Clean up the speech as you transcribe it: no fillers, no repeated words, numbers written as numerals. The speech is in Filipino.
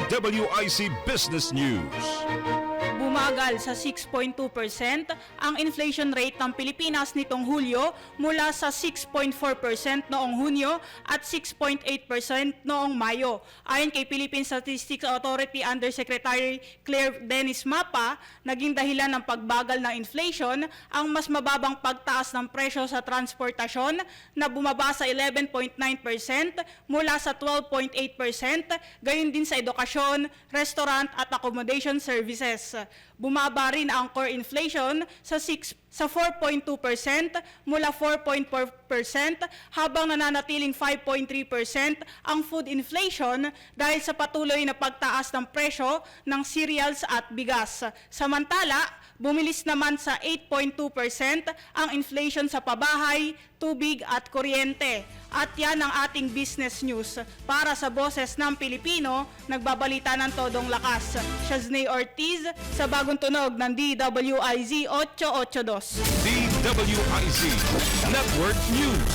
DWIC Business News. Bumagal sa 6.2% ang inflation rate ng Pilipinas nitong Hulyo mula sa 6.4% noong Hunyo at 6.8% noong Mayo. Ayon kay Philippine Statistics Authority Undersecretary Claire Dennis Mapa, naging dahilan ng pagbagal ng inflation ang mas mababang pagtaas ng presyo sa transportasyon na bumaba sa 11.9% mula sa 12.8%, gayon din sa edukasyon, restaurant at accommodation services. Bumaba rin ang core inflation sa 4.2% mula 4.4% habang nananatiling 5.3% ang food inflation dahil sa patuloy na pagtaas ng presyo ng cereals at bigas. Samantala, bumilis naman sa 8.2% ang inflation sa pabahay, tubig at kuryente. At yan ang ating business news. Para sa Boses ng Pilipino, nagbabalita ng todong lakas. Shaznay Ortiz sa bagong tunog ng DWIZ 882. DWIC Network News.